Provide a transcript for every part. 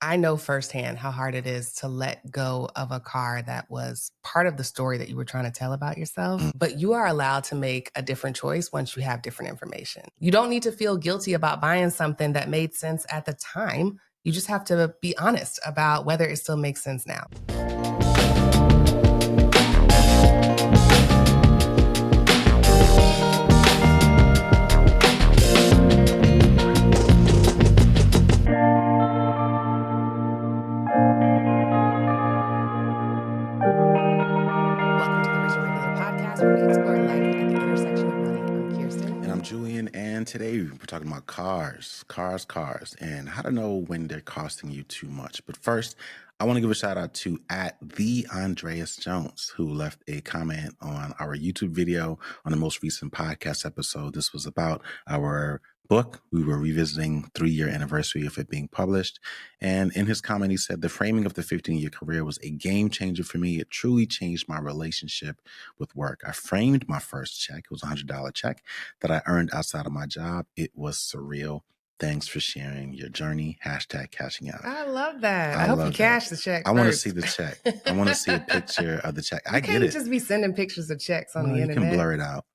I know firsthand how hard it is to let go of a car that was part of the story that you were trying to tell about yourself. But you are allowed to make a different choice once you have different information. You don't need to feel guilty about buying something that made sense at the time. You just have to be honest about whether it still makes sense now. Welcome to the Rich and Regular podcast, where we explore life at the intersection of money. I'm Kirsten. And I'm Julian, and today we're talking about cars, and how to know when they're costing you too much. But first, I want to give a shout out to @the_Andreas_Jones, who left a comment on our YouTube video on the most recent podcast episode. This was about our book. We were revisiting 3-year anniversary of it being published. And in his comment, he said, the framing of the 15-year career was a game changer for me. It truly changed my relationship with work. I framed my first check. It was a $100 check that I earned outside of my job. It was surreal. Thanks for sharing your journey. #cashing out. I love that. I hope you cash the check. I want to see the check. I want to see a picture of the check. I get it. You can't just be sending pictures of checks on the internet. You can blur it out.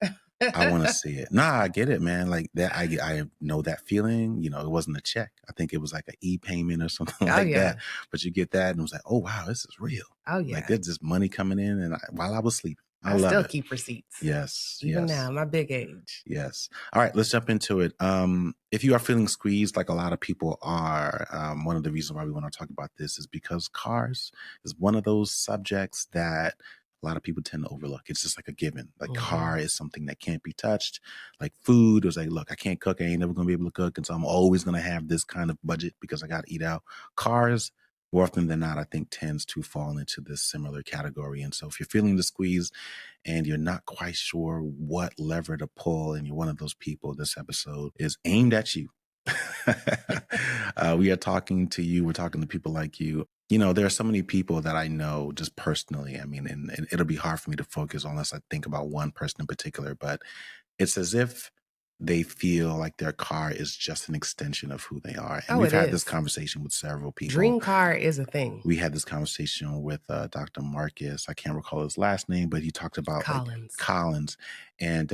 I want to see it. Nah, I get it, man. Like that, I know that feeling. You know, it wasn't a check. I think it was like an e-payment or something that. But you get that, and it was like, oh wow, this is real. Oh yeah, like there's just money coming in, and while I was sleeping. I still keep receipts. Yes. Even now, my big age. Yes. All right, let's jump into it. If you are feeling squeezed like a lot of people are, one of the reasons why we want to talk about this is because cars is one of those subjects that a lot of people tend to overlook. It's just like a given. Like car is something that can't be touched. Like food is like, look, I can't cook. I ain't never going to be able to cook. And so I'm always going to have this kind of budget because I got to eat out. Cars, more often than not, I think tends to fall into this similar category. And so if you're feeling the squeeze and you're not quite sure what lever to pull and you're one of those people, this episode is aimed at you. We are talking to you. We're talking to people like you. You know, there are so many people that I know just personally. I mean, and it'll be hard for me to focus unless I think about one person in particular, but it's as if they feel like their car is just an extension of who they are. And we've had this conversation with several people. Dream car is a thing. We had this conversation with Dr. Marcus. I can't recall his last name, but he talked about Collins. And,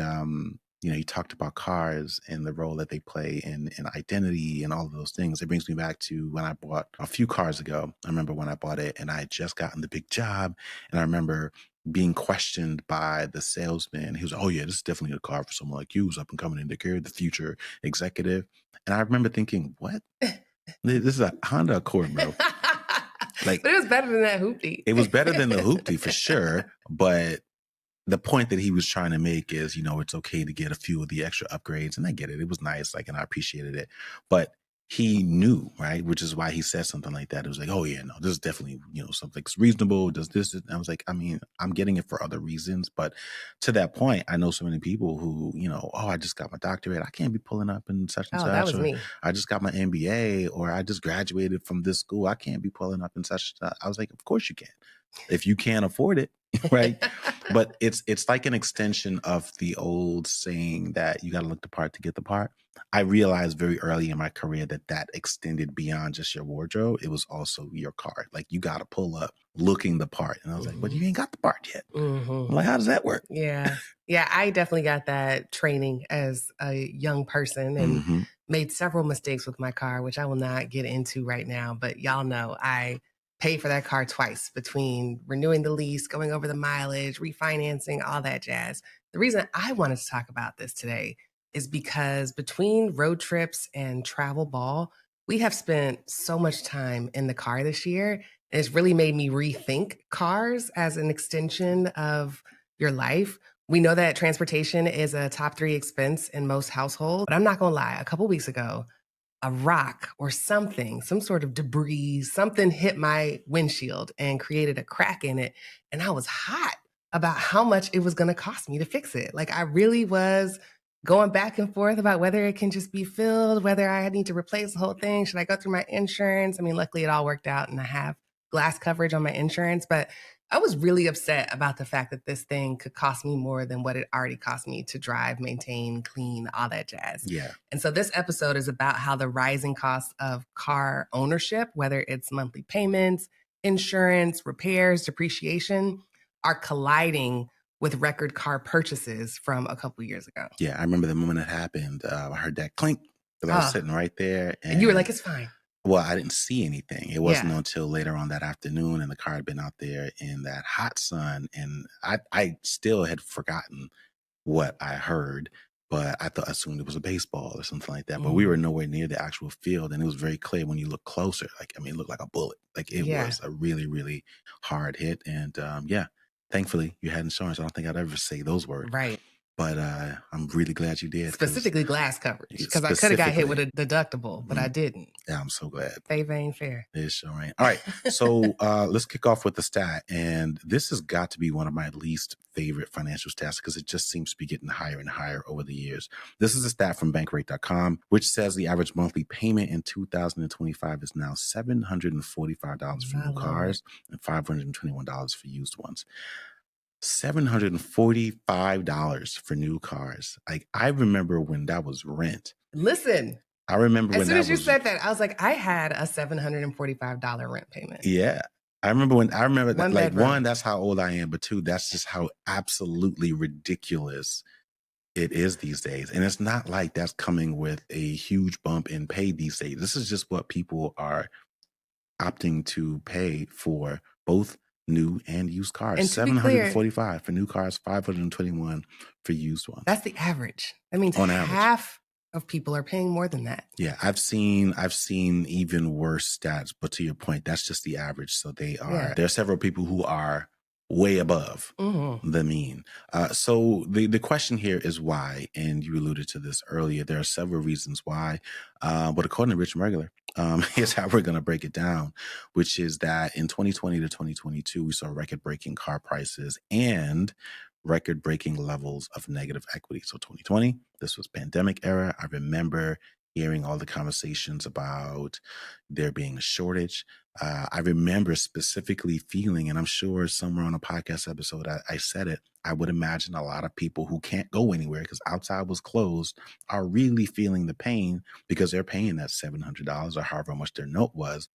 you know, he talked about cars and the role that they play in identity and all of those things. It brings me back to when I bought a few cars ago. I remember when I bought it and I had just gotten the big job. And I remember being questioned by the salesman. He was, oh yeah, this is definitely a car for someone like you who's up and coming in the career, the future executive. And I remember thinking, what? This is a Honda Accord, bro. But it was better than that hoopty. It was better than the hoopty for sure. But the point that he was trying to make is, you know, it's okay to get a few of the extra upgrades. And I get it. It was nice. Like, and I appreciated it. But he knew, right? Which is why he said something like that. It was like, oh yeah, no, this is definitely, you know, something's reasonable. Does this? And I was like, I mean, I'm getting it for other reasons. But to that point, I know so many people who, you know, oh, I just got my doctorate. I can't be pulling up in such and such. That was me. I just got my MBA, or I just graduated from this school. I can't be pulling up in such and such. I was like, of course you can. If you can't afford it, right? But it's like an extension of the old saying that you got to look the part to get the part. I realized very early in my career that extended beyond just your wardrobe. It was also your car. Like you got to pull up looking the part. And I was like, but you ain't got the part yet. I'm like, how does that work? Yeah. Yeah, I definitely got that training as a young person and made several mistakes with my car, which I will not get into right now. But y'all know I paid for that car twice between renewing the lease, going over the mileage, refinancing, all that jazz. The reason I wanted to talk about this today is because between road trips and travel ball, we have spent so much time in the car this year. And it's really made me rethink cars as an extension of your life. We know that transportation is a top 3 expense in most households, but I'm not going to lie. A couple weeks ago, a rock or something, some sort of debris, something hit my windshield and created a crack in it. And I was hot about how much it was going to cost me to fix it. Like I really was going back and forth about whether it can just be filled, whether I need to replace the whole thing. Should I go through my insurance? I mean, luckily it all worked out and I have glass coverage on my insurance, but I was really upset about the fact that this thing could cost me more than what it already cost me to drive, maintain, clean, all that jazz. Yeah. And so this episode is about how the rising costs of car ownership, whether it's monthly payments, insurance, repairs, depreciation, are colliding with record car purchases from a couple years ago. Yeah, I remember the moment it happened. I heard that clink because I was sitting right there. And you were like, it's fine. Well, I didn't see anything. It wasn't Yeah. until later on that afternoon, and the car had been out there in that hot sun, and I still had forgotten what I heard, but I assumed it was a baseball or something like that. But we were nowhere near the actual field, and it was very clear when you look closer. Like, I mean, it looked like a bullet. Like, it was a really, really hard hit. And yeah, thankfully you had insurance. I don't think I'd ever say those words. Right. But I'm really glad you did. Specifically glass coverage, because I could have got hit with a deductible, but I didn't. Yeah, I'm so glad. Favor ain't fair. It sure ain't. All right, so let's kick off with the stat. And this has got to be one of my least favorite financial stats because it just seems to be getting higher and higher over the years. This is a stat from bankrate.com, which says the average monthly payment in 2025 is now $745 for new cars and $521 for used ones. $745 for new cars. Like, I remember when that was rent. Listen, I remember when as soon as you said that, I was like, I had a $745 rent payment. Yeah. I remember that, like, one, that's how old I am, but two, that's just how absolutely ridiculous it is these days. And it's not like that's coming with a huge bump in pay these days. This is just what people are opting to pay for both new and used cars. And $745 for new cars, $521 for used ones. That's the average. That means on half of people are paying more than that. Yeah, I've seen even worse stats, but to your point, that's just the average. So there are several people who are way above the mean. So the question here is why, and you alluded to this earlier. There are several reasons why, but according to Rich and Regular, here's how we're going to break it down, which is that in 2020 to 2022, we saw record-breaking car prices and record-breaking levels of negative equity. So 2020, this was pandemic era. I remember hearing all the conversations about there being a shortage. I remember specifically feeling, and I'm sure somewhere on a podcast episode I said it, I would imagine a lot of people who can't go anywhere because outside was closed are really feeling the pain because they're paying that $700 or however much their note was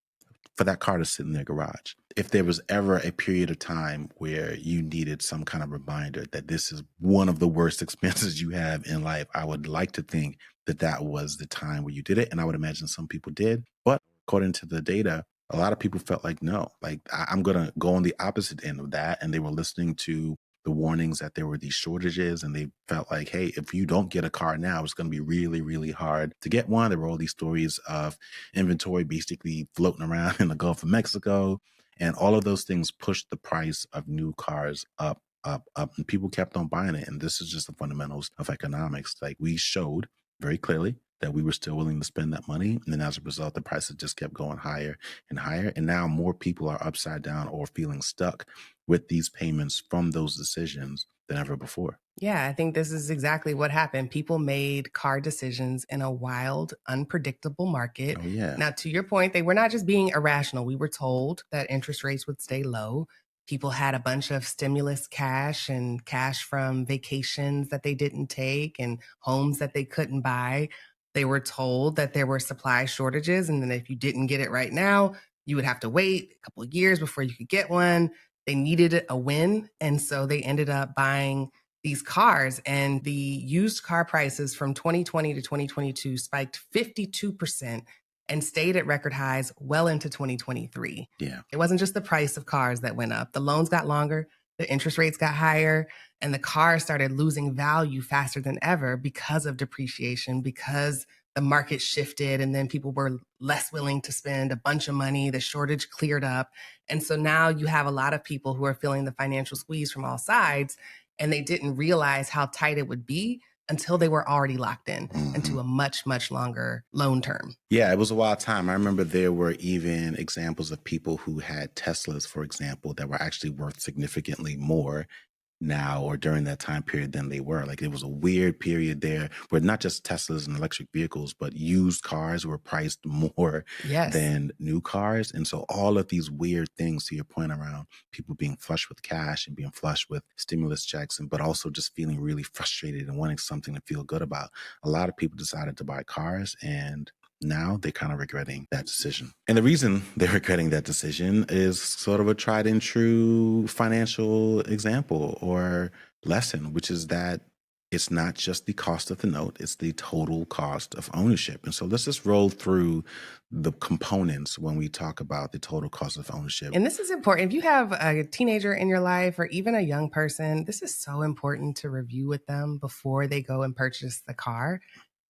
for that car to sit in their garage. If there was ever a period of time where you needed some kind of reminder that this is one of the worst expenses you have in life, I would like to think that that was the time where you did it. And I would imagine some people did. But according to the data, a lot of people felt like, no, like I'm going to go on the opposite end of that. And they were listening to the warnings that there were these shortages, and they felt like, hey, if you don't get a car now, it's going to be really, really hard to get one. There were all these stories of inventory basically floating around in the Gulf of Mexico, and all of those things pushed the price of new cars up, and people kept on buying it. And this is just the fundamentals of economics. Like, we showed very clearly that we were still willing to spend that money. And then as a result, the prices just kept going higher and higher. And now more people are upside down or feeling stuck with these payments from those decisions than ever before. Yeah, I think this is exactly what happened. People made car decisions in a wild, unpredictable market. Oh, yeah. Now, to your point, they were not just being irrational. We were told that interest rates would stay low. People had a bunch of stimulus cash and cash from vacations that they didn't take and homes that they couldn't buy. They were told that there were supply shortages, and then if you didn't get it right now, you would have to wait a couple of years before you could get one. They needed a win, and so they ended up buying these cars, and the used car prices from 2020 to 2022 spiked 52% and stayed at record highs well into 2023. Yeah. It wasn't just the price of cars that went up. The loans got longer, the interest rates got higher, and the cars started losing value faster than ever because of depreciation, because the market shifted and then people were less willing to spend a bunch of money. The shortage cleared up. And so now you have a lot of people who are feeling the financial squeeze from all sides, and they didn't realize how tight it would be until they were already locked in into a much, much longer loan term. Yeah, it was a wild time. I remember there were even examples of people who had Teslas, for example, that were actually worth significantly more now or during that time period than they were. Like it was a weird period there where not just Teslas and electric vehicles, but used cars were priced more Yes. than new cars. And so all of these weird things, to your point around people being flush with cash and being flush with stimulus checks, and but also just feeling really frustrated and wanting something to feel good about. A lot of people decided to buy cars, and now they're kind of regretting that decision. And the reason they're regretting that decision is sort of a tried and true financial example or lesson, which is that it's not just the cost of the note, it's the total cost of ownership. And so let's just roll through the components when we talk about the total cost of ownership. And this is important. If you have a teenager in your life or even a young person, this is so important to review with them before they go and purchase the car.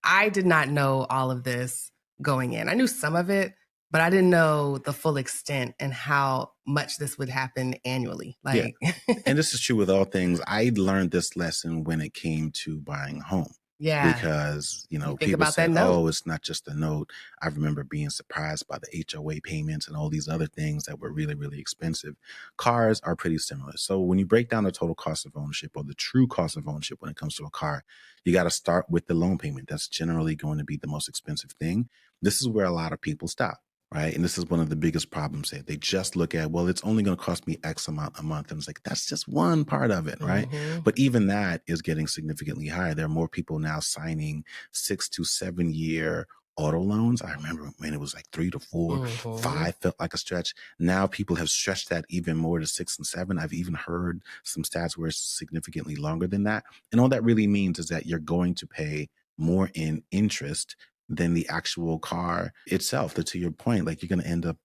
I did not know all of this going in. I knew some of it, but I didn't know the full extent and how much this would happen annually. Like, And this is true with all things. I learned this lesson when it came to buying a home. yeah, Because, you think people about that said, note. oh, it's not just a note. I remember being surprised by the HOA payments and all these other things that were really, really expensive. Cars are pretty similar. So when you break down the total cost of ownership or the true cost of ownership when it comes to a car, you got to start with the loan payment. That's generally going to be the most expensive thing. This is where a lot of people stop. Right. And this is one of the biggest problems here. They just look at, well, it's only going to cost me X amount a month. And it's like, that's just one part of it. Right. Mm-hmm. But even that is getting significantly higher. There are more people now signing 6 to 7 year auto loans. I remember when it was like 3 to 4, Mm-hmm. 5 felt like a stretch. Now people have stretched that even more to 6 and 7. I've even heard some stats where it's significantly longer than that. And all that really means is that you're going to pay more in interest than the actual car itself. That, to your point, like you're going to end up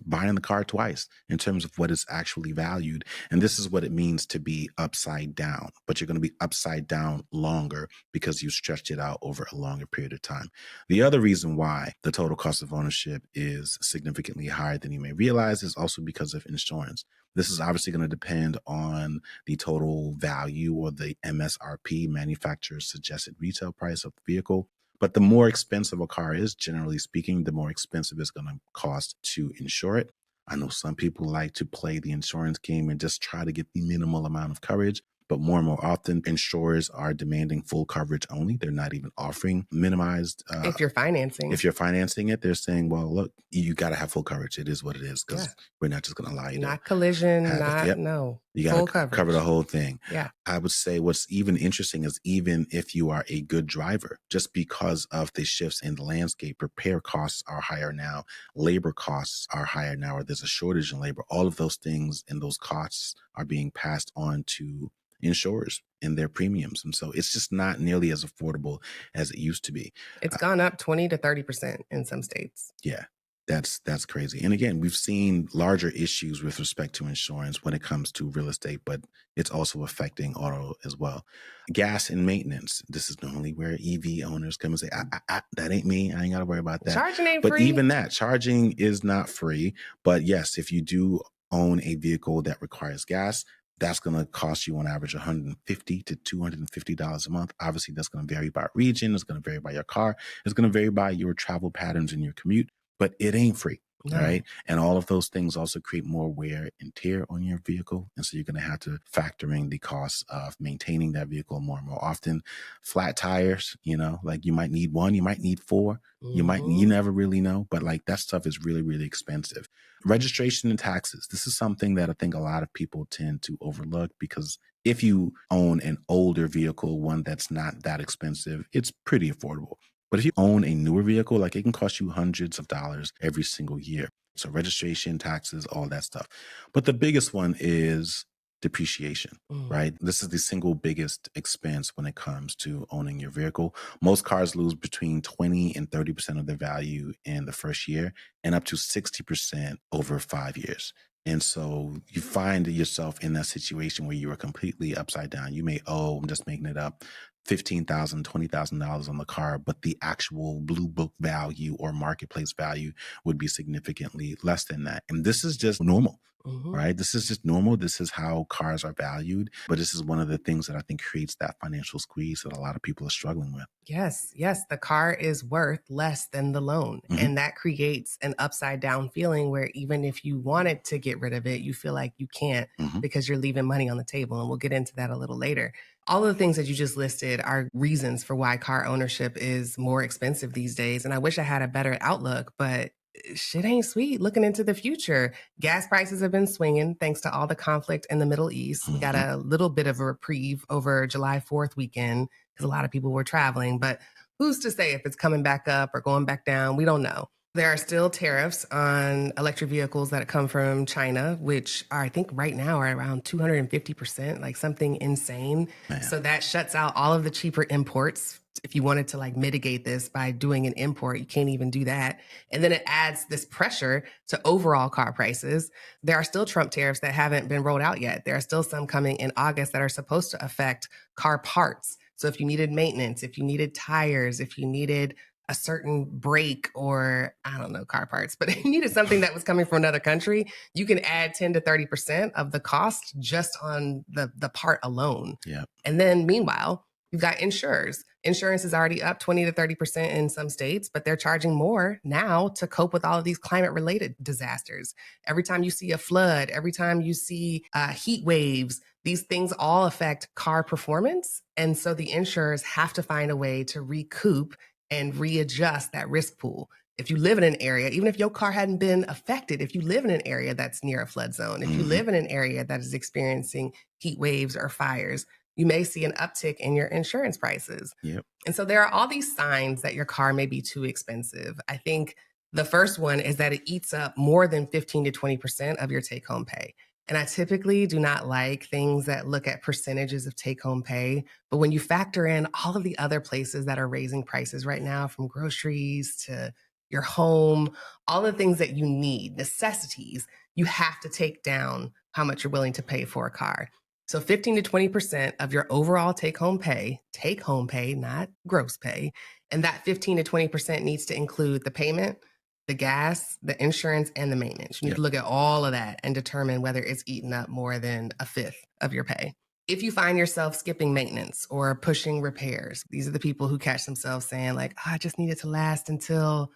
buying the car twice in terms of what is actually valued. And this is what it means to be upside down, but you're going to be upside down longer because you stretched it out over a longer period of time. The other reason why the total cost of ownership is significantly higher than you may realize is also because of insurance. This is obviously going to depend on the total value or the MSRP, manufacturer's suggested retail price of the vehicle. But the more expensive a car is, generally speaking, the more expensive it's going to cost to insure it. I know some people like to play the insurance game and just try to get the minimal amount of coverage. But more and more often, insurers are demanding full coverage only. They're not even offering minimized. If you're financing. If you're financing it, they're saying, well, look, you got to have full coverage. It is what it is because we're not just going to allow you not to collision, have it. not Yep. no. You got Full to coverage. cover the whole thing. Yeah. I would say what's even interesting is even if you are a good driver, just because of the shifts in the landscape, repair costs are higher now, labor costs are higher now, or there's a shortage in labor. All of those things and those costs are being passed on to insurers in their premiums. And so it's just not nearly as affordable as it used to be. It's gone up 20 to 30% in some states. Yeah. That's crazy. And again, we've seen larger issues with respect to insurance when it comes to real estate, but it's also affecting auto as well. Gas and maintenance. This is normally where EV owners come and say, that ain't me. I ain't got to worry about that. Charging ain't but free. Even that, charging is not free. But yes, if you do own a vehicle that requires gas, that's going to cost you on average $150 to $250 a month. Obviously, that's going to vary by region. It's going to vary by your car. It's going to vary by your travel patterns and your commute. But it ain't free, right? And all of those things also create more wear and tear on your vehicle. And so you're going to have to factor in the costs of maintaining that vehicle more and more often. Flat tires, like you might need one, you might need four. You never really know, but like that stuff is really, really expensive. Registration and taxes. This is something that I think a lot of people tend to overlook because if you own an older vehicle, one that's not that expensive, it's pretty affordable. But if you own a newer vehicle, like it can cost you hundreds of dollars every single year. So registration, taxes, all that stuff. But the biggest one is depreciation, right? This is the single biggest expense when it comes to owning your vehicle. Most cars lose between 20 and 30% of their value in the first year and up to 60% over 5 years. And so you find yourself in that situation where you are completely upside down. You may owe, I'm just making it up, $15,000, $20,000 on the car, but the actual blue book value or marketplace value would be significantly less than that. And this is just normal, Mhm. right? This is just normal. This is how cars are valued. But this is one of the things that I think creates that financial squeeze that a lot of people are struggling with. Yes, yes, the car is worth less than the loan. Hmm. And that creates an upside down feeling where even if you wanted to get rid of it, you feel like you can't Hmm. because you're leaving money on the table. And we'll get into that a little later. All of the things that you just listed are reasons for why car ownership is more expensive these days. And I wish I had a better outlook, but shit ain't sweet looking into the future. Gas prices have been swinging thanks to all the conflict in the Middle East. We got Hmm. a little bit of a reprieve over July 4th weekend because a lot of people were traveling. But who's to say if it's coming back up or going back down? We don't know. There are still tariffs on electric vehicles that come from China, which are, I think right now are around 250%, like something insane. Man. So that shuts out all of the cheaper imports. If you wanted to like mitigate this by doing an import, you can't even do that. And then it adds this pressure to overall car prices. There are still Trump tariffs that haven't been rolled out yet. There are still some coming in August that are supposed to affect car parts. So if you needed maintenance, if you needed tires, if you needed a certain brake or I don't know, car parts, but if you needed something that was coming from another country, you can add 10 to 30% of the cost just on the part alone. Yeah. And then meanwhile, you've got insurers. Insurance is already up 20 to 30% in some states, but they're charging more now to cope with all of these climate related disasters. Every time you see a flood, every time you see heat waves, these things all affect car performance. And so the insurers have to find a way to recoup and readjust that risk pool. If you live in an area, even if your car hadn't been affected, if you live in an area that's near a flood zone, if you Hmm. live in an area that is experiencing heat waves or fires, you may see an uptick in your insurance prices. Yep. And so there are all these signs that your car may be too expensive. I think the first one is that it eats up more than 15 to 20% of your take home pay. And I typically do not like things that look at percentages of take home pay. But when you factor in all of the other places that are raising prices right now, from groceries to your home, all the things that you need, necessities, you have to take down how much you're willing to pay for a car. So 15 to 20% of your overall take home pay, not gross pay. And that 15 to 20% needs to include the payment, the gas, the insurance, and the maintenance. You need Yep. to look at all of that and determine whether it's eating up more than a fifth of your pay. If you find yourself skipping maintenance or pushing repairs, these are the people who catch themselves saying, like, oh, I just need it to last until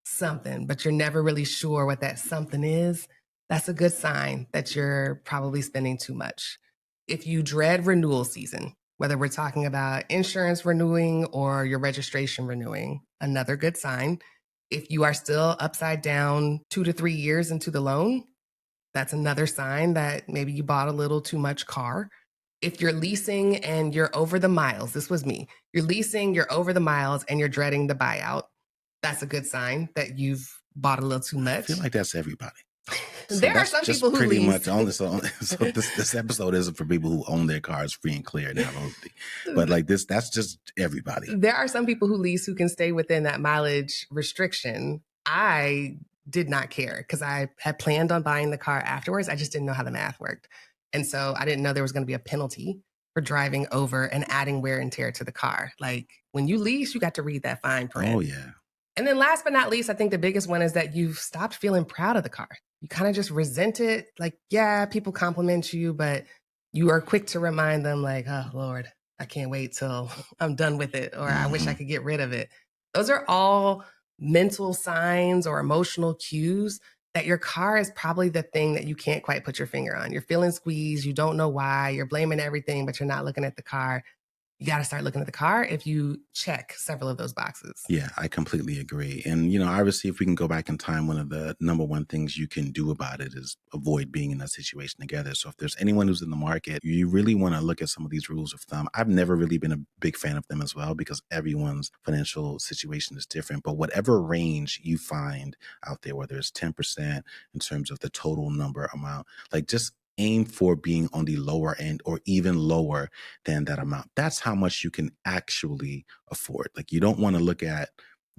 something, but you're never really sure what that something is. That's a good sign that you're probably spending too much. If you dread renewal season, whether we're talking about insurance renewing or your registration renewing, another good sign. If you are still upside down 2 to 3 years into the loan, that's another sign that maybe you bought a little too much car. If you're leasing and you're over the miles, this was me. You're leasing, you're over the miles, and you're dreading the buyout. That's a good sign that you've bought a little too I feel much. like that's everybody. So There are that's some people just who pretty lease. much only so this episode isn't for people who own their cars free and clear and have a hoopty. But like this, that's just everybody. There are some people who lease who can stay within that mileage restriction. I did not care because I had planned on buying the car afterwards. I just didn't know how the math worked. And so I didn't know there was going to be a penalty for driving over and adding wear and tear to the car. Like when you lease, you got to read that fine print. Oh yeah. And then last but not least, I think the biggest one is that you've stopped feeling proud of the car. You kind of just resent it. Like, yeah, people compliment you, but you are quick to remind them, like, oh, Lord, I can't wait till I'm done with it, or I wish I Hmm. could get rid of it. Those are all mental signs or emotional cues that your car is probably the thing that you can't quite put your finger on. You're feeling squeezed. You don't know why. You're blaming everything, but you're not looking at the car. You got to start looking at the car if you check several of those boxes. Yeah, I completely agree. And, obviously, if we can go back in time, one of the number one things you can do about it is avoid being in that situation together. So if there's anyone who's in the market, you really want to look at some of these rules of thumb. I've never really been a big fan of them as well because everyone's financial situation is different. But whatever range you find out there, whether it's 10% in terms of the total number amount, like just aim for being on the lower end or even lower than that amount. That's how much you can actually afford. Like you don't want to look at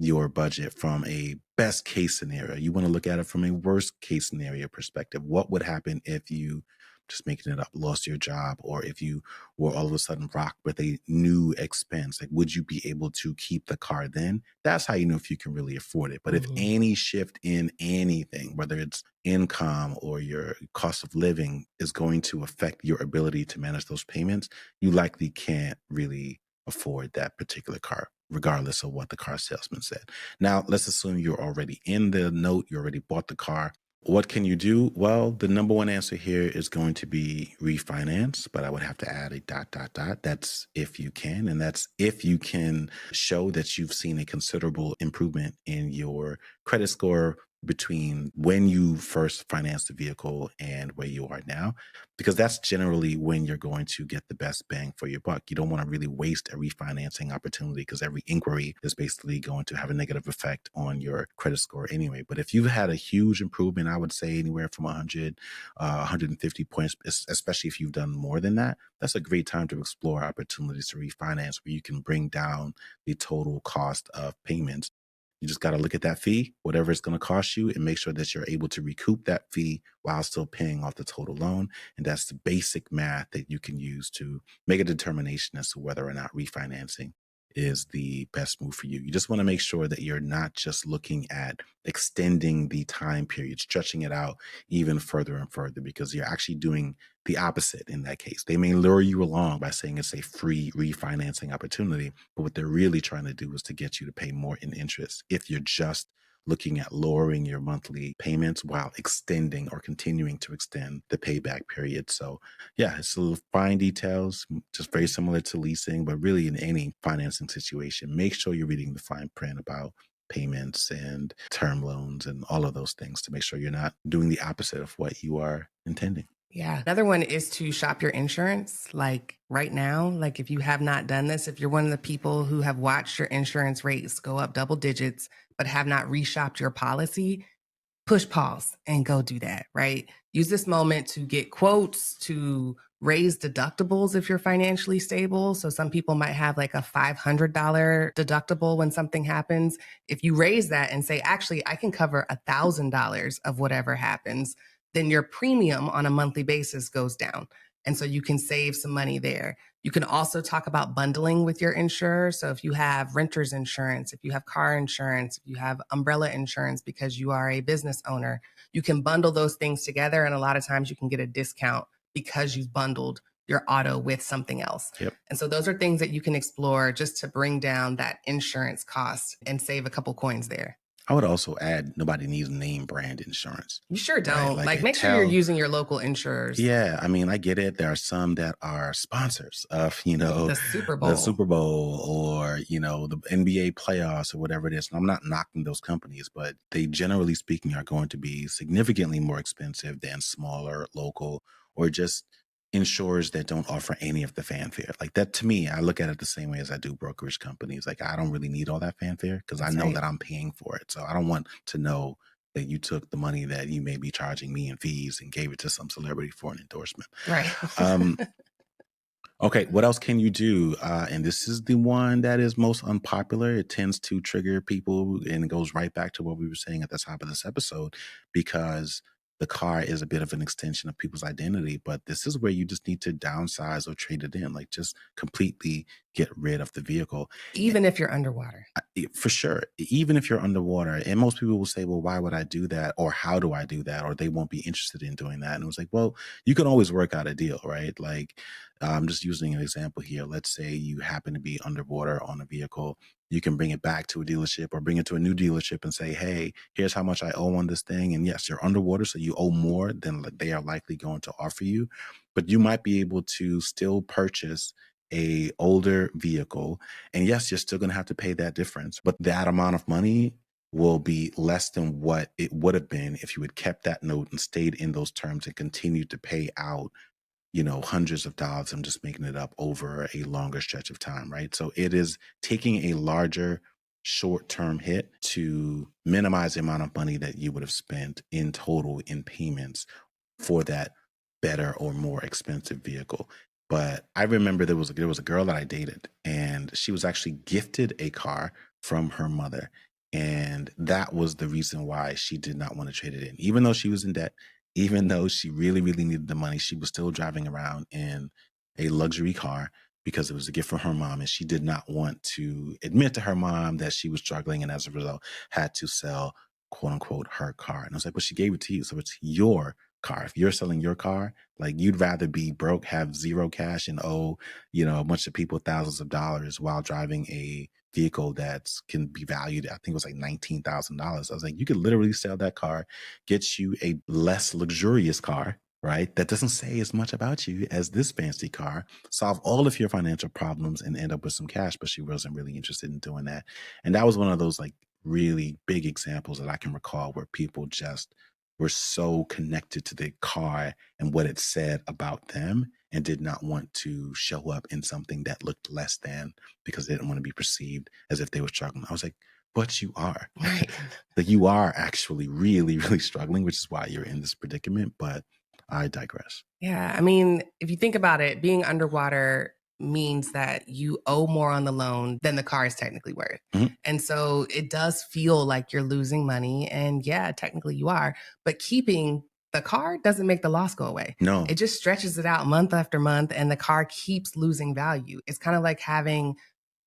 your budget from a best case scenario. You want to look at it from a worst case scenario perspective. What would happen if you, just making it up, lost your job, or if you were all of a sudden rocked with a new expense? Like, would you be able to keep the car then? That's how you know if you can really afford it. But if Mhm. any shift in anything, whether it's income or your cost of living, is going to affect your ability to manage those payments, you likely can't really afford that particular car, regardless of what the car salesman said. Now, let's assume you're already in the note, you already bought the car. What can you do? Well, the number one answer here is going to be refinance, but I would have to add a dot, dot, dot. That's if you can. And that's if you can show that you've seen a considerable improvement in your credit score between when you first financed the vehicle and where you are now, because that's generally when you're going to get the best bang for your buck. You don't want to really waste a refinancing opportunity because every inquiry is basically going to have a negative effect on your credit score anyway. But if you've had a huge improvement, I would say anywhere from 100, 150 points, especially if you've done more than that, that's a great time to explore opportunities to refinance where you can bring down the total cost of payments. You just got to look at that fee, whatever it's going to cost you, and make sure that you're able to recoup that fee while still paying off the total loan. And that's the basic math that you can use to make a determination as to whether or not refinancing is the best move for you. You just want to make sure that you're not just looking at extending the time period, stretching it out even further and further, because you're actually doing the opposite in that case. They may lure you along by saying it's a free refinancing opportunity, but what they're really trying to do is to get you to pay more in interest if you're just looking at lowering your monthly payments while extending or continuing to extend the payback period. So, yeah, it's a little fine details, just very similar to leasing, but really in any financing situation, make sure you're reading the fine print about payments and term loans and all of those things to make sure you're not doing the opposite of what you are intending. Yeah. Another one is to shop your insurance. Like right now, like if you have not done this, if you're one of the people who have watched your insurance rates go up double digits, but have not reshopped your policy, push pause and go do that, right? Use this moment to get quotes, to raise deductibles if you're financially stable. So some people might have like a $500 deductible when something happens. If you raise that and say, actually, I can cover $1,000 of whatever happens, then your premium on a monthly basis goes down. And so you can save some money there. You can also talk about bundling with your insurer. So if you have renter's insurance, if you have car insurance, if you have umbrella insurance because you are a business owner, you can bundle those things together. And a lot of times you can get a discount because you've bundled your auto with something else. Yep. And so those are things that you can explore just to bring down that insurance cost and save a couple coins there. I would also add nobody needs name brand insurance, You sure right? don't. Like Like, it make sure you're tell using your local insurers. Yeah, I mean, I get it. There are some that are sponsors of, The Super the Bowl. Super Bowl or, the NBA playoffs or whatever it is. And I'm not knocking those companies, but they generally speaking are going to be significantly more expensive than smaller, local, or just insurers that don't offer any of the fanfare. Like that to me, I look at it the same way as I do brokerage companies. Like I don't really need all that fanfare because I That's know right. that I'm paying for it. So I don't want to know that you took the money that you may be charging me in fees and gave it to some celebrity for an endorsement. Right. Um, okay, what else can you do? And this is the one that is most unpopular. It tends to trigger people, and it goes right back to what we were saying at the top of this episode, because the car is a bit of an extension of people's identity. But this is where you just need to downsize or trade it in, like just completely get rid of the vehicle. Even if you're underwater. For sure. Even if you're underwater, and most people will say, well, why would I do that? Or how do I do that? Or they won't be interested in doing that. And it was like, well, you can always work out a deal, right? Like, I'm just using an example here. Let's say you happen to be underwater on a vehicle. You can bring it back to a dealership or bring it to a new dealership and say, hey, here's how much I owe on this thing. And yes, you're underwater, so you owe more than they are likely going to offer you. But you might be able to still purchase a older vehicle, and yes, you're still going to have to pay that difference, but that amount of money will be less than what it would have been if you had kept that note and stayed in those terms and continued to pay out, hundreds of dollars. I'm just making it up over a longer stretch of time, right? So it is taking a larger short term hit to minimize the amount of money that you would have spent in total in payments for that better or more expensive vehicle. But I remember there was a girl that I dated, and she was actually gifted a car from her mother. And that was the reason why she did not want to trade it in. Even though she was in debt, even though she really, really needed the money, she was still driving around in a luxury car because it was a gift from her mom. And she did not want to admit to her mom that she was struggling and as a result had to sell, quote unquote, her car. And I was like, well, she gave it to you. So it's your car. If you're selling your car, like you'd rather be broke, have zero cash and owe, a bunch of people thousands of dollars while driving a vehicle that can be valued, I think it was like $19,000. I was like, you could literally sell that car, get you a less luxurious car, right? That doesn't say as much about you as this fancy car, solve all of your financial problems and end up with some cash. But she wasn't really interested in doing that. And that was one of those like really big examples that I can recall where people just were so connected to the car and what it said about them and did not want to show up in something that looked less than because they didn't want to be perceived as if they were struggling. I was like, but you are. Right. Like you are actually really, really struggling, which is why you're in this predicament. But I digress. Yeah. I mean, if you think about it, being underwater means that you owe more on the loan than the car is technically worth. Mhm. And so it does feel like you're losing money. And yeah, technically you are. But keeping the car doesn't make the loss go away. No. It just stretches it out month after month, and the car keeps losing value. It's kind of like having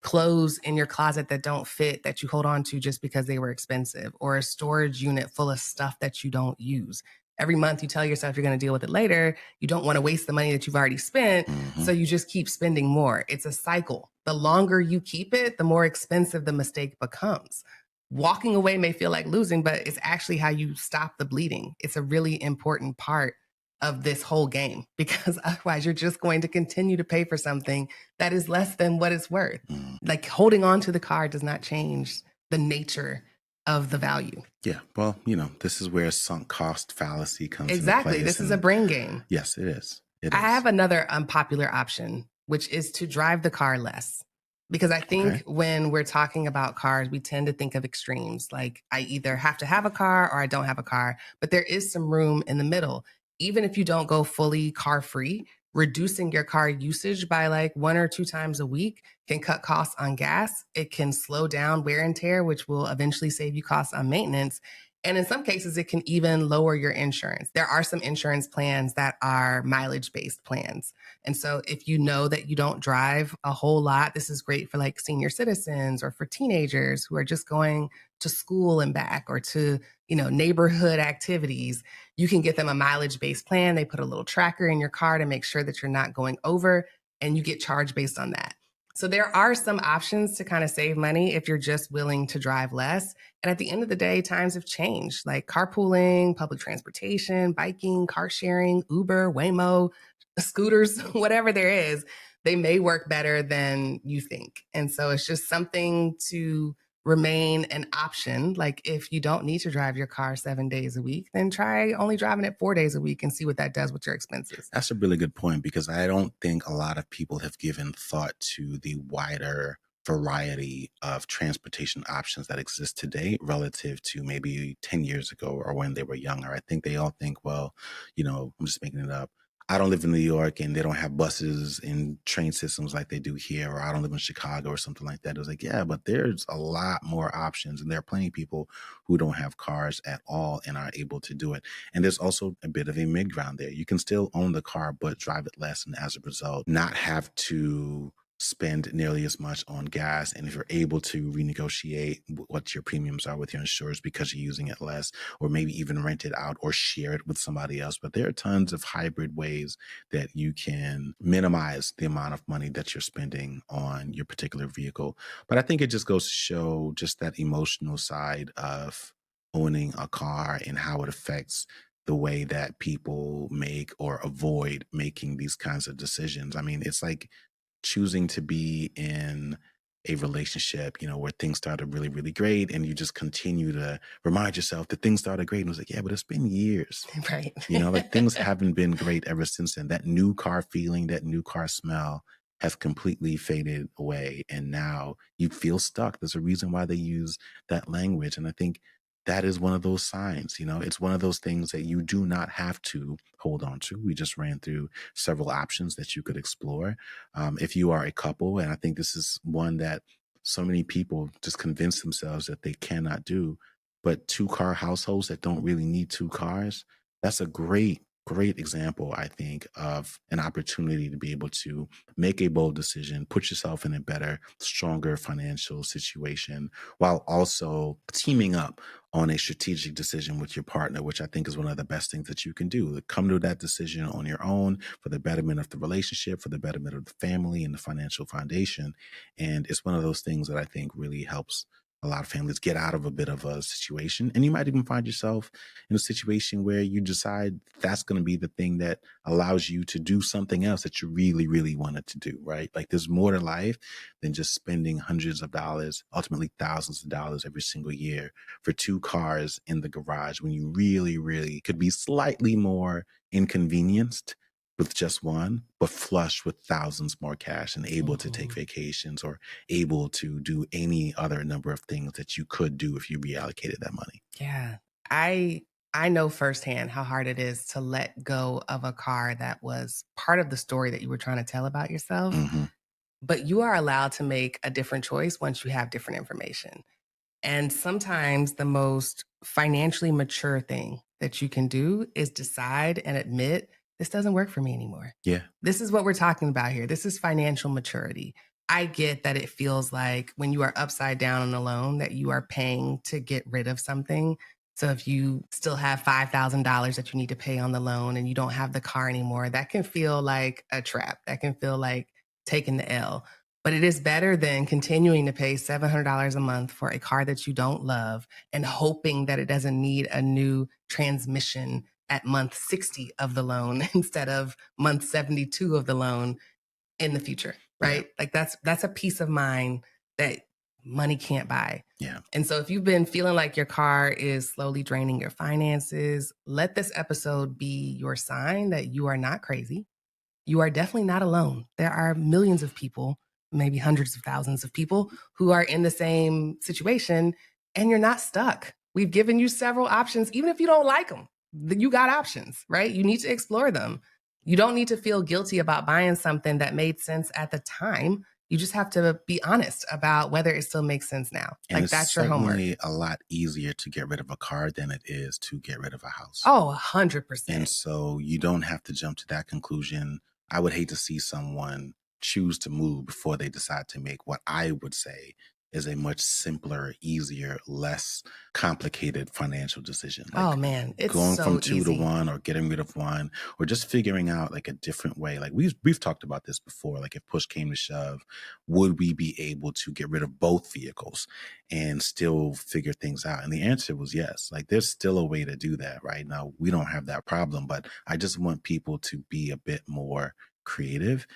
clothes in your closet that don't fit that you hold on to just because they were expensive, or a storage unit full of stuff that you don't use. Every month you tell yourself you're going to deal with it later. You don't want to waste the money that you've already spent. Mhm. So you just keep spending more. It's a cycle. The longer you keep it, the more expensive the mistake becomes. Walking away may feel like losing, but it's actually how you stop the bleeding. It's a really important part of this whole game because otherwise you're just going to continue to pay for something that is less than what it's worth. Mhm. Like holding on to the car does not change the nature of the value. Yeah. Well, this is where sunk cost fallacy comes into Exactly. place. This is a And brain game. yes, it is. It I is. have another unpopular option, which is to drive the car less. Because I Okay. think when we're talking about cars, we tend to think of extremes. Like I either have to have a car or I don't have a car, but there is some room in the middle. Even if you don't go fully car free, reducing your car usage by like 1 or 2 times a week can cut costs on gas. It can slow down wear and tear, which will eventually save you costs on maintenance. And in some cases, it can even lower your insurance. There are some insurance plans that are mileage based plans. And so if you know that you don't drive a whole lot, this is great for like senior citizens or for teenagers who are just going to school and back, or to, neighborhood activities. You can get them a mileage based plan. They put a little tracker in your car to make sure that you're not going over, and you get charged based on that. So there are some options to kind of save money if you're just willing to drive less. And at the end of the day, times have changed, like carpooling, public transportation, biking, car sharing, Uber, Waymo, scooters, whatever there is, they may work better than you think. And so it's just something to remain an option. Like if you don't need to drive your car 7 days a week, then try only driving it 4 days a week and see what that does with your expenses. That's a really good point because I don't think a lot of people have given thought to the wider variety of transportation options that exist today relative to maybe 10 years ago or when they were younger. I think they all think, well, I'm just making it up. I don't live in New York and they don't have buses and train systems like they do here, or I don't live in Chicago or something like that. It was like, yeah, but there's a lot more options. And there are plenty of people who don't have cars at all and are able to do it. And there's also a bit of a mid ground there. You can still own the car, but drive it less. And as a result, not have to spend nearly as much on gas. And if you're able to renegotiate what your premiums are with your insurers because you're using it less, or maybe even rent it out or share it with somebody else. But there are tons of hybrid ways that you can minimize the amount of money that you're spending on your particular vehicle. But I think it just goes to show just that emotional side of owning a car and how it affects the way that people make or avoid making these kinds of decisions. I mean, it's like choosing to be in a relationship, where things started really, really great. And you just continue to remind yourself that things started great. And it was like, yeah, but it's been years. Right. Like things haven't been great ever since then. That new car feeling, that new car smell has completely faded away. And now you feel stuck. There's a reason why they use that language. And I think that is one of those signs, it's one of those things that you do not have to hold on to. We just ran through several options that you could explore. If you are a couple, and I think this is one that so many people just convince themselves that they cannot do. But two-car households that don't really need two cars, that's a great example, I think, of an opportunity to be able to make a bold decision, put yourself in a better, stronger financial situation while also teaming up on a strategic decision with your partner, which I think is one of the best things that you can do. Come to that decision on your own for the betterment of the relationship, for the betterment of the family and the financial foundation. And it's one of those things that I think really helps a lot of families get out of a bit of a situation. And you might even find yourself in a situation where you decide that's going to be the thing that allows you to do something else that you really, really wanted to do, right? Like there's more to life than just spending hundreds of dollars, ultimately thousands of dollars every single year for two cars in the garage when you really, really could be slightly more inconvenienced with just one, but flush with thousands more cash and able to take vacations or able to do any other number of things that you could do if you reallocated that money. Yeah. I know firsthand how hard it is to let go of a car that was part of the story that you were trying to tell about yourself. Mm-hmm. But you are allowed to make a different choice once you have different information. And sometimes the most financially mature thing that you can do is decide and admit this doesn't work for me anymore. Yeah. This is what we're talking about here. This is financial maturity. I get that it feels like when you are upside down on a loan that you are paying to get rid of something. So if you still have $5,000 that you need to pay on the loan and you don't have the car anymore, that can feel like a trap. That can feel like taking the L. But it is better than continuing to pay $700 a month for a car that you don't love and hoping that it doesn't need a new transmission at month 60 of the loan instead of month 72 of the loan in the future, right? Yeah. Like that's a peace of mind that money can't buy. Yeah. And so if you've been feeling like your car is slowly draining your finances, let this episode be your sign that you are not crazy. You are definitely not alone. There are millions of people, maybe hundreds of thousands of people who are in the same situation, and you're not stuck. We've given you several options, even if you don't like them. You got options, right? You need to explore them. You don't need to feel guilty about buying something that made sense at the time. You just have to be honest about whether it still makes sense now. And Like it's that's your homework. certainly a lot easier to get rid of a car than it is to get rid of a house. Oh, And 100%. so you don't have to jump to that conclusion. I would hate to see someone choose to move before they decide to make what I would say is a much simpler, easier, less complicated financial decision. Like Oh man, it's going from so two to easy. one or getting rid of one or just figuring out like a different way. Like we've talked about this before. Like if push came to shove, would we be able to get rid of both vehicles and still figure things out? And the answer was yes. Like there's still a way to do that right now. We don't have that problem, but I just want people to be a bit more creative.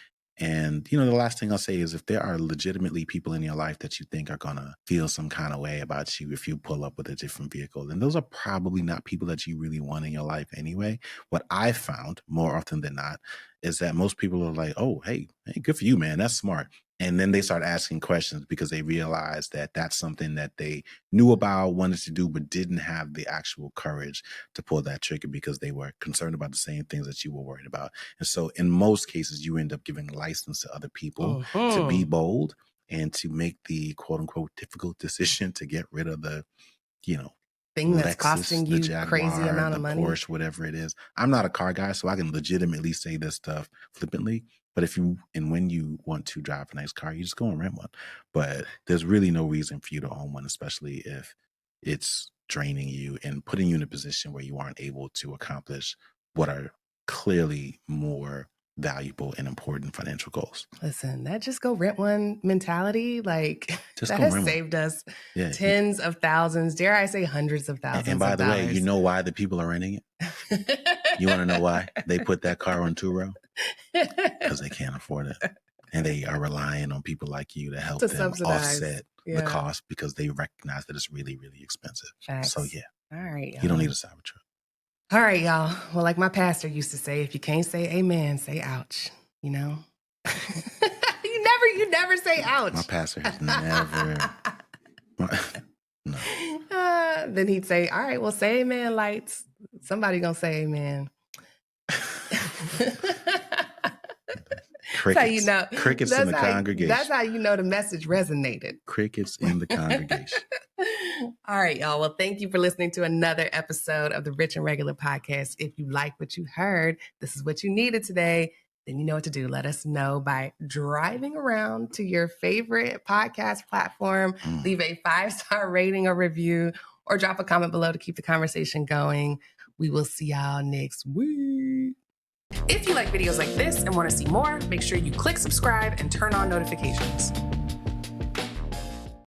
And, the last thing I'll say is if there are legitimately people in your life that you think are going to feel some kind of way about you if you pull up with a different vehicle, then those are probably not people that you really want in your life anyway. What I found more often than not is that most people are like, oh, hey, good for you, man. That's smart. And then they start asking questions because they realize that that's something that they knew about, wanted to do, but didn't have the actual courage to pull that trigger because they were concerned about the same things that you were worried about. And so in most cases, you end up giving license to other people to be bold and to make the quote unquote difficult decision to get rid of the, thing that's Lexus, costing the you crazy Jaguar, amount the of money. Porsche, whatever it is. I'm not a car guy, so I can legitimately say this stuff flippantly. But if you and when you want to drive a nice car, you just go and rent one. But there's really no reason for you to own one, especially if it's draining you and putting you in a position where you aren't able to accomplish what are clearly more valuable and important financial goals. Listen, that just go rent one mentality, like Just that go has rent one. saved us Yeah. tens of thousands, dare I say hundreds of thousands And by of the way, you dollars. know why the people are renting it? You want to know why they put that car on two-row? Because they can't afford it. And they are relying on people like you to help to them subsidize. offset the cost because they recognize that it's really, really expensive. Facts. So yeah, All right, you don't y'all. need a Cybertruck. All right, y'all. Well, like my pastor used to say, if you can't say amen, say ouch. You know? you never say ouch. My pastor has never. No. Then he'd say, all right, well, say amen, lights. Somebody gonna say amen. That's how you know. Crickets in the congregation. That's how you know the message resonated. Crickets in the congregation. All right, y'all. Well, thank you for listening to another episode of the Rich and Regular podcast. If you like what you heard, this is what you needed today, then you know what to do. Let us know by driving around to your favorite podcast platform, leave a 5-star rating or review, or drop a comment below to keep the conversation going. We will see y'all next week. If you like videos like this and want to see more, make sure you click subscribe and turn on notifications.